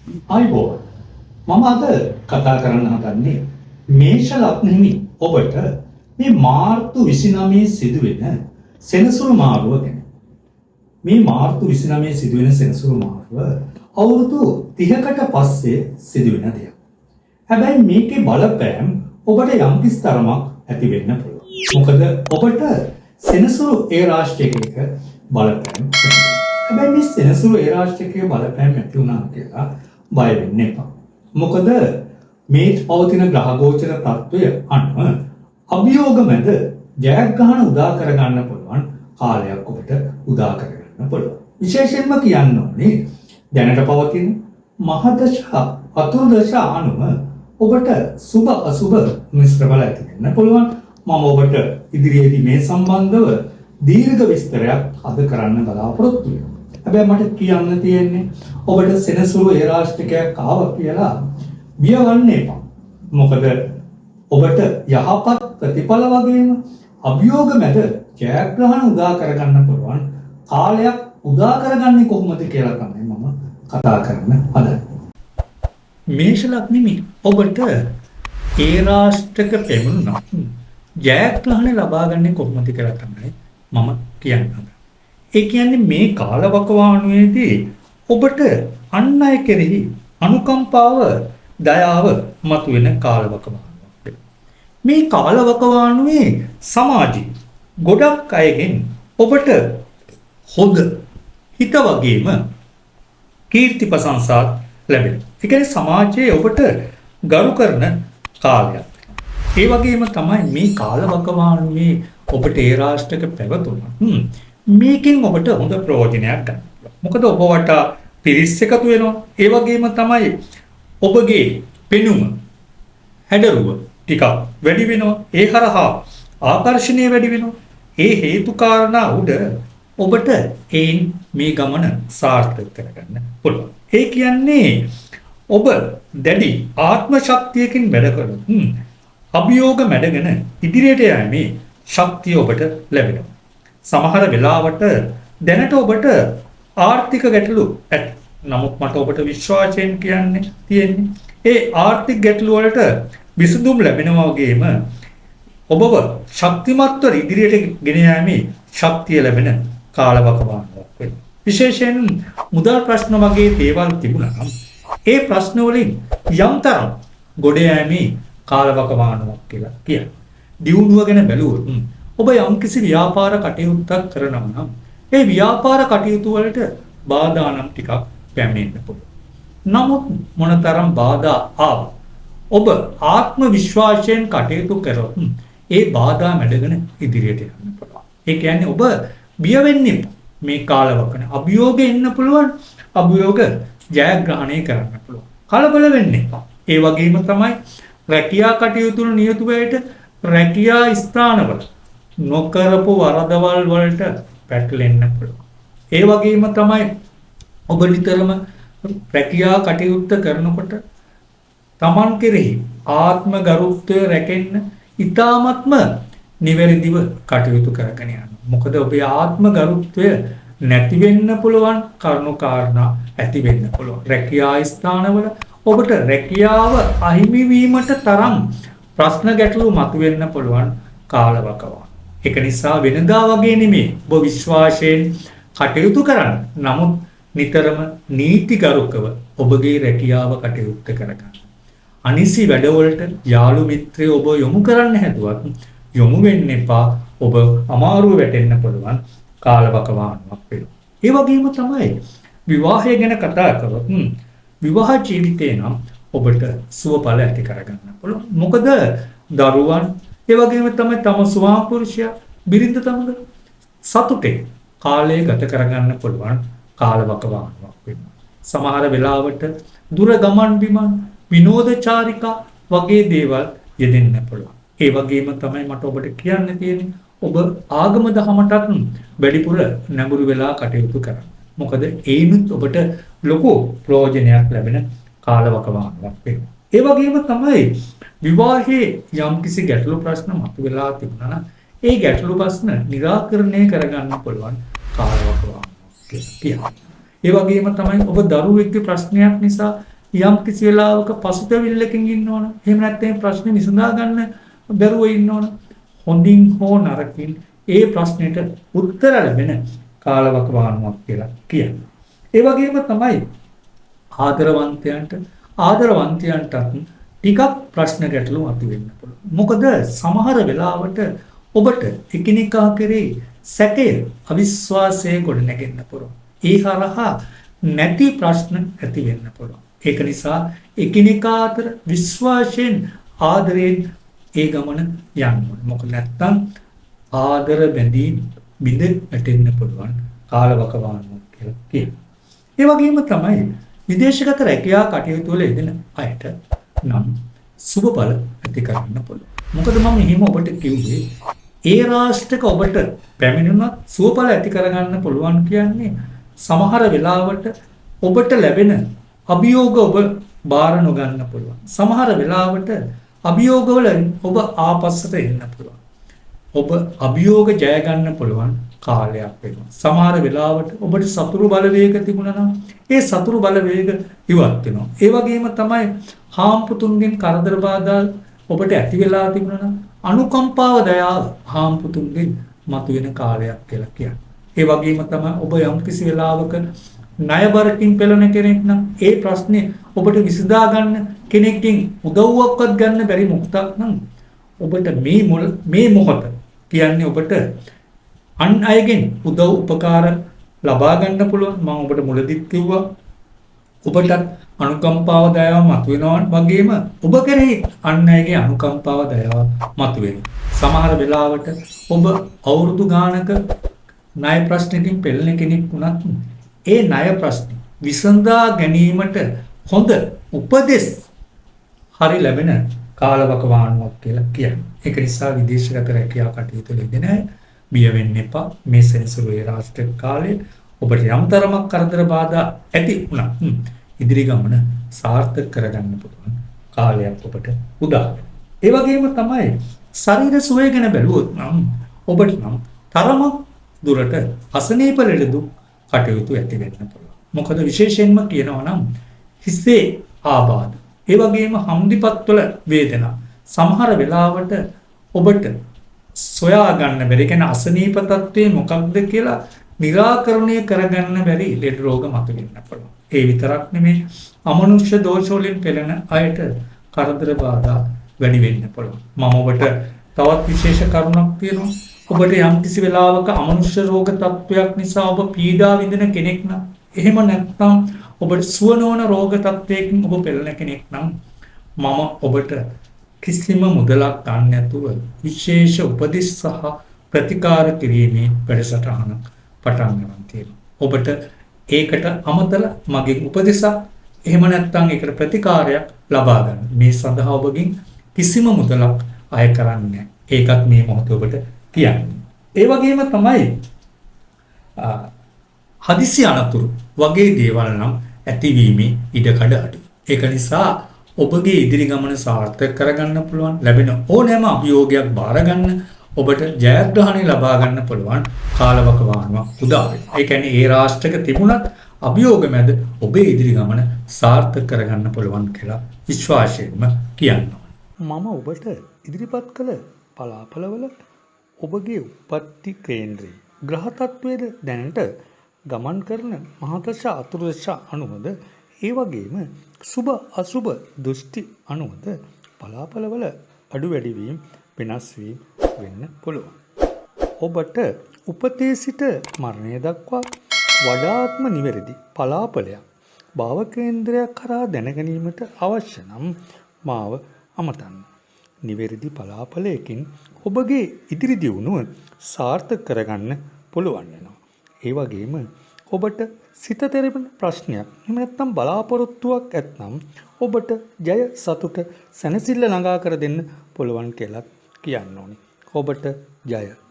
ආයිබෝ මම අද කතා කරන්න හදන්නේ මේෂ ලග්නෙහි ඔබට මේ මාර්තු 29 සිදුවෙන සෙනසුරු මාරුව ගැන. මේ මාර්තු 29 සිදුවෙන සෙනසුරු මාරුව අවුරුදු 30කට පස්සේ සිදුවෙන දෙයක්. හැබැයි මේකේ බලපෑම් ඔබට යම්කිසි තරමක් ඇති වෙන්න පුළුවන්. මොකද ඔබට සෙනසුරු ඒ රාශියක බලපෑම්. හැබැයි මේ සෙනසුරු ඒ රාශියක බලපෑම් ඇති වුණා කියලා බය වෙන්න එපා. මොකද මේ පවතින ග්‍රහ ගෝචර තත්ත්වය අනුව අභියෝග මැද ජයග්‍රහණ උදා කරගන්න පුළුවන් කාලයක් ඔබට උදා කරගන්න පුළුවන්. විශේෂයෙන්ම කියන්න ඕනේ දැනට පවතින මහදශ අතුරුදශ අනුව ඔබට සුබ අසුබ මිශ්‍ර බල ඇති වෙන්න පුළුවන්. මම ඔබට ඉදිරියේදී මේ සම්බන්ධව දීර්ඝ විස්තරයක් අද කරන්න බලාපොරොත්තු වෙනවා. හැබැයි මට කියන්න තියෙන්නේ ඔබට සෙනසුරු ඒ රාශිකයක් ආවා කියලා බිය වෙන්න එපා. මොකද ඔබට යහපත් ප්‍රතිඵල වගේම අභියෝග මැද ජයග්‍රහණ උදා කරගන්න පුළුවන් කාලයක් උදා කරගන්නේ කොහොමද කියලා තමයි මම කතා කරන්න හදන්නේ. මේෂ ලග්නෙමි ඔබට ඒ රාශික පෙමුණා ජයග්‍රහණ ලබා ගන්න කොහොමද කියලා තමයි මම කියන්නේ. ඒ කියන්නේ මේ කාලවකවානුවේදී ඔබට අන් අය කෙරෙහි අනුකම්පාව දයාව මතුවෙන කාලවකවානුවක්. මේ කාලවකවානුවේ සමාජයේ ගොඩක් අයගෙන් ඔබට හොඳ හිත වගේම කීර්ති ප්‍රශංසා ලැබෙනවා. ඒ කියන්නේ සමාජයේ ඔබට ගරු කරන කාලයක්. ඒ වගේම තමයි මේ කාලවකවානුවේ ඔබට ඒ රාශියක පැවතුණා. මේකෙන් ඔබට හොඳ ප්‍රයෝජනයක් ගන්න. මොකද ඔබ වටා පිරිස් එකතු වෙනවා. ඒ වගේම තමයි ඔබගේ පෙනුම හැඩරුව ටිකක් වැඩි වෙනවා. ඒ හරහා ආකර්ෂණය වැඩි වෙනවා. ඒ හේතු කාරණා උඩ ඔබට මේ ගමන සාර්ථක කරගන්න පුළුවන්. ඒ කියන්නේ ඔබ දැඩි ආත්ම ශක්තියකින් වැඩ කරන අභියෝග මැඩගෙන ඉදිරියට යෑමේ ශක්තිය ඔබට ලැබෙනවා. සමහර වෙලාවට දැනට ඔබට ආර්ථික ගැටලු ඇති. නමුත් මට ඔබට විශ්වාසයෙන් කියන්න තියෙන්නේ ඒ ආර්ථික ගැටලු වලට විසඳුම් ලැබෙනවා වගේම ඔබව ශක්තිමත්ව ඉදිරියට ගෙන යාමේ ශක්තිය ලැබෙන කාලවකවානුවක් වෙනවා. විශේෂයෙන් මුදල් ප්‍රශ්න වගේ දේවල් තිබුණා නම් ඒ ප්‍රශ්න වලින් යම්තරම් ගොඩ යෑමේ කාලවකවානුවක් කියලා කියනවා. දියුණුව ගැන බැලුවොත් ඔබ යම්කිසි ව්‍යාපාර කටයුත්තක් කරනවා නම් ඒ ව්‍යාපාර කටයුතු වලට බාධා නම් ටිකක් පැමිණෙන්න පුළුවන්. නමුත් මොනතරම් බාධා ආවත් ඔබ ආත්ම විශ්වාසයෙන් කටයුතු කරොත් ඒ බාධා මැඩගෙන ඉදිරියට යන්න පුළුවන්. ඒ කියන්නේ ඔබ බිය වෙන්න එපා. මේ කාලවකන අභියෝග එන්න පුළුවන්. අභියෝග ජයග්‍රහණය කරන්න පුළුවන්. කලබල වෙන්න එපා. ඒ වගේම තමයි රැකියා කටයුතු නියුතු වෙයට රැකියා ස්ථානවල නොකරපු වරදවල් වලට පැටලෙන්න පුළුවන්. ඒ වගේම තමයි ඔබ නිතරම රැකියා කටයුත්ත කරනකොට තමන් කෙරෙහි ආත්ම ගරුත්වය රැකෙන්න ඊ타ත්ම නිවැරදිව කටයුතු කරගෙන යන්න. මොකද ඔබේ ආත්ම ගරුත්වය නැති වෙන්න පුළුවන් කරුණු කාරණා ඇති වෙන්න පුළුවන්. රැකියා ස්ථානවල ඔබට රැකියාව අහිමි වීමට තරම් ප්‍රශ්න ගැටලු මතුවෙන්න පුළුවන් කාලවකවානුව. ඒක නිසා වෙනදා වගේ නෙමෙයි ඔබ විශ්වාසයෙන් කටයුතු කරන්න. නමුත් නිතරම නීතිගරුකව ඔබගේ රැකියාව කටයුත්ත කරගන්න. අනිසි වැඩවලට යාළු මිත්‍රයෝ ඔබ යොමු කරන්න හැදුවත් යොමු වෙන්න එපා. ඔබ අමාරුව වැටෙන්න පුළුවන් කාලවකවානුවක් වෙනවා. ඒ වගේම තමයි විවාහය ගැන කතා කරොත් විවාහ ජීවිතේ නම් ඔබට සුවඵල ඇති කරගන්න පුළුවන්. මොකද දරුවන් ඒ වගේම තමයි තම ස්වාම පුරුෂයා බිරිඳ තමග සතුටේ කාලය ගත කරගන්න පුළුවන් කාලවකවානුවක් වෙනවා. සමහර වෙලාවට දුර ගමන් බිමන් විනෝදචාරිකා වගේ දේවල් යෙදෙන්න පුළුවන්. ඒ වගේම තමයි මට ඔබට කියන්න තියෙන්නේ ඔබ ආගම දහමටත් වැඩිපුර නැඹුරු වෙලා කටයුතු කරන්න. මොකද ඒනුත් ඔබට ලොකු ප්‍රයෝජනයක් ලැබෙන කාලවකවානුවක් වෙනවා. ඒ වගේම තමයි විවාහයේ යම්කිසි ගැටලු ප්‍රශ්න මතුවලා තිබුණා නම් ඒ ගැටලු ප්‍රශ්න निराකරණය කරගන්න පුළුවන් කාලවකවානුවක් කියලා. ඒ වගේම තමයි ඔබ දරුවෙක්ගේ ප්‍රශ්නයක් නිසා යම් කිසි වෙලාවක පසුතැවිල්ලකින් ඉන්නවනම් එහෙම නැත්නම් ප්‍රශ්නේ විසඳා ගන්න බැරුව ඉන්නවනම් හොඳින් හෝ නරකින් ඒ ප්‍රශ්නෙට උත්තර ලැබෙන කාලවකවානුවක් කියලා කියන්නේ. ඒ වගේම තමයි ආදරවන්තයන්ටත් ටිකක් ප්‍රශ්න ගැටලු මතුවෙන්න පුළුවන්. මොකද සමහර වෙලාවට ඔබට එකිනෙකා කෙරේ සැකය අවිශ්වාසය ගොඩ නැගෙන්න පුළුවන්. ඒ හරහා නැති ප්‍රශ්න ඇති වෙන්න පුළුවන්. ඒක නිසා එකිනෙකා අතර විශ්වාසයෙන් ආදරයෙන් ඒ ගමන යන්න ඕනේ. මොකද නැත්තම් ආදර බැඳීම් බිඳ වැටෙන්න පුළුවන් කාලවකවානුවක් කියලා කියනවා. ඒ වගේම තමයි විදේශගත රැකියා කටයුතු වල යෙදෙන අයට නම් සුබ බල ඇති කරන්න පුළුවන්. මොකද මම එහෙම ඔබට කිව්වේ ඒ රාෂ්ට්‍රක ඔබට පැමිණුණත් සුබ බල ඇති කරගන්න පුළුවන් කියන්නේ සමහර වෙලාවට ඔබට ලැබෙන අභියෝග ඔබ බාර නොගන්න පුළුවන්. සමහර වෙලාවට අභියෝගවල ඔබ ආපස්සට එන්න පුළුවන්. ඔබ අභියෝග ජය ගන්න පුළුවන් කාලයක් වෙනවා. සමහර වෙලාවට ඔබට සතුරු බලවේග තිබුණා නම් ඒ සතුරු බලවේග ඉවත් වෙනවා. ඒ වගේම තමයි හාම්පුතුන්ගෙන් කරදර බාධා ඔබට ඇති වෙලා තිබුණා නම් අනුකම්පාව දයාව හාම්පුතුන්ගෙන් මතුවෙන කාලයක් කියලා කියන්නේ. ඒ වගේම තමයි ඔබ යම් කිසි වෙලාවක ණයබරකින් පෙළෙන කෙනෙක් නම් ඒ ප්‍රශ්නේ ඔබට විසඳා ගන්න කෙනෙක්ගෙන් උදව්වක්වත් ගන්න බැරි මොහොතක් නම් ඔබට මේ මොහොත කියන්නේ ඔබට අන් අයගෙන් උදව් උපකාර ලබා ගන්න පුළුවන්. මම ඔබට මුලදිත් කිව්වා ඔබට අනුකම්පාව දයාව මතුවෙනවා වගේම ඔබ කෙරෙහි අන් අයගේ අනුකම්පාව දයාව මතුවෙනවා. සමහර වෙලාවට ඔබ අවුරුදු ගානක ණය ප්‍රශ්නකින් පෙළෙන කෙනෙක් වුණත් ඒ ණය ප්‍රශ්න විසඳා ගැනීමට හොඳ උපදෙස් හරි ලැබෙන කාලවකවානුවක් කියලා කියන්නේ. ඒක නිසා විදේශගත රැකියාව කටයුතු වලදී නෑ බිය වෙන්න එපා. මේ සෙනසුරු ඒ රාෂ්ට්‍ර කාලේ ඔබට යම් තරමක් කරදර බාධා ඇති වුණා. ඉදිරි ගමන සාර්ථක කරගන්න පුළුවන් කාලයක් ඔබට උදා වෙනවා. ඒ වගේම තමයි ශරීර සුවය ගැන බැලුවොත් නම් ඔබට නම් තරමක් දුරට අසනීප ලෙඩ දුක් කටයුතු ඇති වෙන්න පුළුවන්. මොකද විශේෂයෙන්ම කියනවා නම් හිසේ ආබාධ ඒ වගේම හම්දිපත්වල වේදනා සමහර වෙලාවට ඔබට සොයා ගන්න බැරි. ඒ කියන්නේ අසනීප තත්ත්වයේ මොකක්ද කියලා निराකරණය කරගන්න බැරි ලෙඩ රෝග මතුවෙන්න පුළුවන්. ඒ විතරක් නෙමෙයි අමනුෂ්‍ය දෝෂ වලින් පෙළෙන අයට කරදර බාධා වැඩි වෙන්න පුළුවන්. මම ඔබට තවත් විශේෂ කරුණක් තියෙනවා. ඔබට යම් කිසි වෙලාවක අමනුෂ්‍ය රෝග තත්ත්වයක් නිසා ඔබ පීඩා විඳින කෙනෙක් නම් එහෙම නැත්නම් ඔබට සුව නොවන රෝග තත්ත්වයකින් ඔබ පෙළෙන කෙනෙක් නම් මම ඔබට කිසිම මුදලක් ගන්න නැතුව විශේෂ උපදෙස් සහ ප්‍රතිකාර කිරීමේ වැඩසටහන පටන් ගන්න තියෙනවා. ඔබට ඒකට අමතල මගෙන් උපදෙසක් එහෙම නැත්නම් ඒකට ප්‍රතිකාරයක් ලබා ගන්න. මේ සඳහා ඔබගෙන් කිසිම මුදලක් අය කරන්නේ නැහැ. ඒකත් මේ මොහොතේ ඔබට කියන්නේ. ඒ වගේම තමයි හදිසි අනතුරු වගේ දේවල් නම් ඇතිවීමේ ඉඩකඩ අඩුයි. ඒක නිසා ඔබගේ ඉදිරි ගමන සාර්ථක කරගන්න පුළුවන්. ලැබෙන ඕනෑම අභියෝගයක් බාර ගන්න ඔබට ජයග්‍රහණය ලබා ගන්න පුළුවන් කාලවකවානුවක් උදා වෙනවා. ඒ කියන්නේ ඒ රාෂ්ට්‍රක තිබුණත් අභියෝග මැද ඔබේ ඉදිරි ගමන සාර්ථක කරගන්න පුළුවන් කියලා විශ්වාසයෙන්ම කියනවා. මම ඔබට ඉදිරිපත් කළ පලාපලවල ඔබගේ උපත්ති කේන්ද්‍රයේ ග්‍රහ තත්වයේද දැනට ගමන් කරන මහදශ අතුරුදශ අනුවද ඒ වගේම සුබ අසුබ දෘෂ්ටි අනුවද පලාපලවල අඩු වැඩි වීම වෙනස් වීම වෙන්න පුළුවන්. ඔබට උපතේ සිට මරණය දක්වා වඩාත්ම නිවැරදි පලාපලයක් භාව කේන්ද්‍රයක් කරා දැනගැනීමට අවශ්‍ය නම් මාව අමතන්න. නිවැරදි පලාපලයකින් ඔබගේ ඉදිරි දියුණුව සාර්ථක කරගන්න පුළුවන් වෙනවා. ඒ වගේම ඔබට සිත තෙරෙන ප්‍රශ්නයක් එහෙම නැත්නම් බලාපොරොත්තුවක් ඇත්නම් ඔබට ජය සතුට සැනසෙල්ල ළඟා කර දෙන්න පුළුවන් කියලා කියන්න ඕනේ. ඔබට ජය.